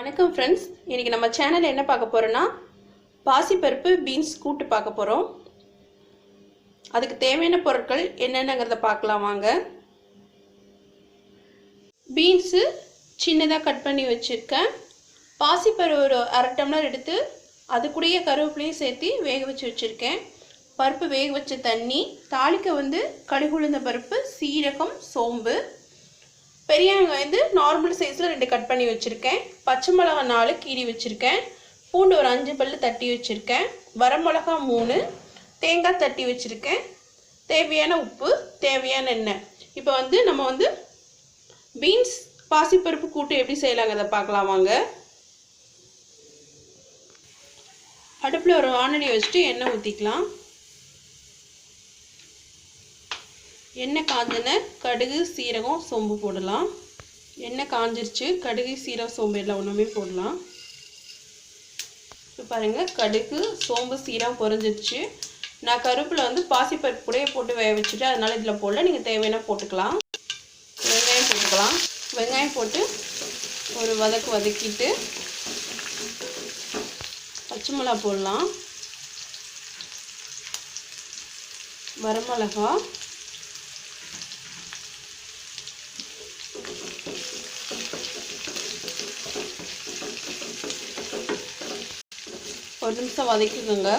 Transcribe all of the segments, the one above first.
வணக்கம் ஃப்ரெண்ட்ஸ், இன்றைக்கி நம்ம சேனலில் என்ன பார்க்க போகிறோன்னா பாசிப்பருப்பு பீன்ஸ் கூட்டு பார்க்க போகிறோம். அதுக்கு தேவையான பொருட்கள் என்னென்னங்கிறத பார்க்கலாம் வாங்க. பீன்ஸு சின்னதாக கட் பண்ணி வச்சுருக்கேன். பாசிப்பருப்பு ஒரு அரை டம்ளர் எடுத்து அது கூடயே கருவேப்பிலையும் சேர்த்து வேக வச்சு வச்சுருக்கேன். பருப்பு வேக வச்ச தண்ணி, தாளிக்க கடுகு உளுந்த பருப்பு, சீரகம், சோம்பு, பெரிய வெங்காயம் நார்மல் சைஸில் 2 கட் பண்ணி வச்சுருக்கேன். பச்சை மிளகா 4 கீறி வச்சுருக்கேன். பூண்டு ஒரு 5 பல்லு தட்டி வச்சுருக்கேன். வரமிளகா 3, தேங்காய் தட்டி வச்சுருக்கேன். தேவையான உப்பு, தேவையான எண்ணெய். இப்போ நம்ம பீன்ஸ் பாசிப்பருப்பு கூட்டு எப்படி செய்யலாங்கிறத பார்க்கலாம் வாங்க. அடுப்பில் ஒரு வாணலி வச்சுட்டு எண்ணெய் ஊற்றிக்கலாம். எண்ணெய் காஞ்சன கடுகு, சீரகம், சோம்பு போடலாம். எண்ணெய் காஞ்சிருச்சு. கடுகு, சீரகம், சோம்பு எல்லாம் ஒன்றுமே போடலாம். இப்போ பாருங்கள், கடுகு, சோம்பு, சீரகம் பொரிஞ்சிருச்சு. நான் கருப்பில் பாசிப்பருப்பு கூட போட்டு வேக வச்சுட்டு அதனால் இதில் போடல. நீங்கள் தேவையான போட்டுக்கலாம். வெங்காயம் போட்டுக்கலாம். வெங்காயம் போட்டு ஒரு வதக்கிட்டு பச்சை மிளகா போடலாம். வரமிளகா, ஒரு நிமிஷம் வதக்கிக்கோங்க.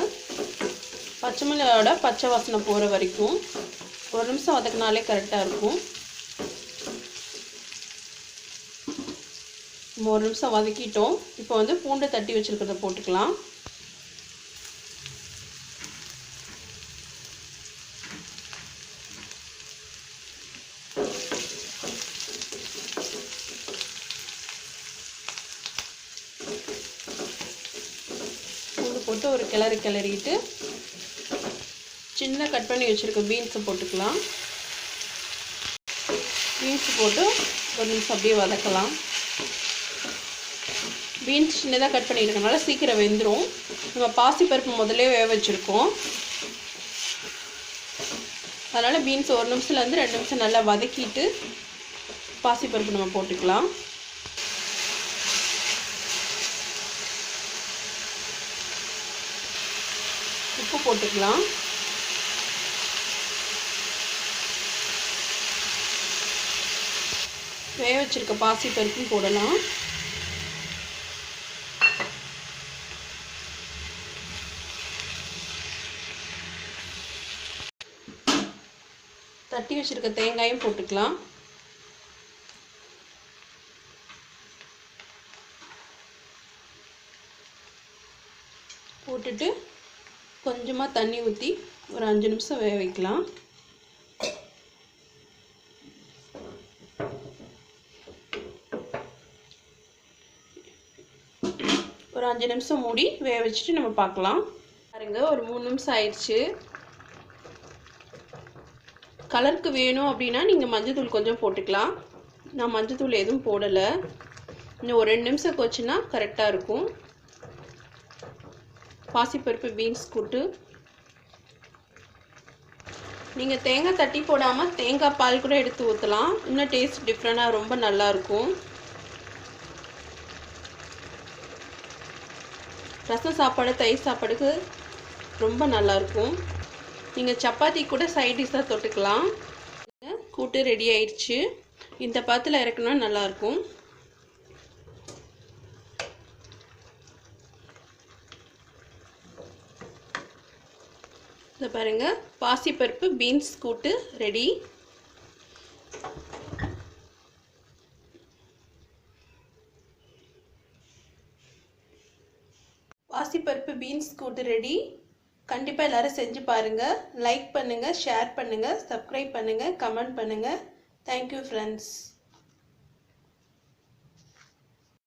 பச்சை மிளகாயோட பச்சை வாசனை போகிற வரைக்கும் ஒரு நிமிஷம் வதக்கினாலே கரெக்டாக இருக்கும். ஒரு நிமிஷம் வதக்கிட்டோம். இப்போ பூண்டை தட்டி வச்சுருக்கிறத போட்டுக்கலாம். போட்டு ஒரு கிளறிட்டு சின்ன கட் பண்ணி வச்சுருக்க பீன்ஸை போட்டுக்கலாம். பீன்ஸ் போட்டு ஒரு நிமிஷம் அப்படியே வதக்கலாம். பீன்ஸ் சின்னதாக கட் பண்ணியிருக்கனால சீக்கிரம் வெந்துடும். நம்ம பாசிப்பருப்பு முதல்ல வேக வச்சுருக்கோம். அதனால் பீன்ஸ் ஒரு நிமிஷத்துலேருந்து 2 நிமிஷம் நல்லா வதக்கிட்டு பாசிப்பருப்பு நம்ம போட்டுக்கலாம். உப்பு போட்டுக்கலாம். வேக வச்சிருக்க பாசிப்பருப்பும் போடலாம். தட்டி வச்சிருக்க தேங்காயும் போட்டுக்கலாம். போட்டுட்டு கொஞ்சமாக தண்ணி ஊற்றி ஒரு 5 நிமிஷம் வேக வைக்கலாம். ஒரு 5 நிமிஷம் மூடி வேக வச்சுட்டு நம்ம பார்க்கலாம். பாருங்க, ஒரு 3 நிமிஷம் ஆயிடுச்சு. கலருக்கு வேணும் அப்படின்னா நீங்கள் மஞ்சள்தூள் கொஞ்சம் போட்டுக்கலாம். நான் மஞ்சள்தூள் எதுவும் போடலை. இன்னும் ஒரு 2 நிமிஷம் போச்சுன்னா கரெக்டாக இருக்கும். பாசிப்பருப்பு பீன்ஸ் கூட்டு. நீங்கள் தேங்காய் தட்டி போடாமல் தேங்காய் பால் கூட எடுத்து ஊற்றலாம். இன்னும் டேஸ்ட் டிஃப்ரெண்ட்டாக ரொம்ப நல்லாயிருக்கும். ரசம் சாப்பாடு, தயிர் சாப்பாடுக்கு ரொம்ப நல்லாயிருக்கும். நீங்கள் சப்பாத்தி கூட சைட் டிஷ்ஷாக தொட்டுக்கலாம். கூட்டு ரெடி ஆயிடுச்சு. இந்த பாத்தில் இறக்குனா நல்லாயிருக்கும். இதை பாருங்கள், பாசிப்பருப்பு பீன்ஸ் கூட்டு ரெடி. பாசிப்பருப்பு பீன்ஸ் கூட்டு ரெடி. கண்டிப்பாக எல்லோரும் செஞ்சு பாருங்கள். லைக் பண்ணுங்கள், ஷேர் பண்ணுங்கள், சப்ஸ்கிரைப் பண்ணுங்கள், கமெண்ட் பண்ணுங்கள். Thank you friends.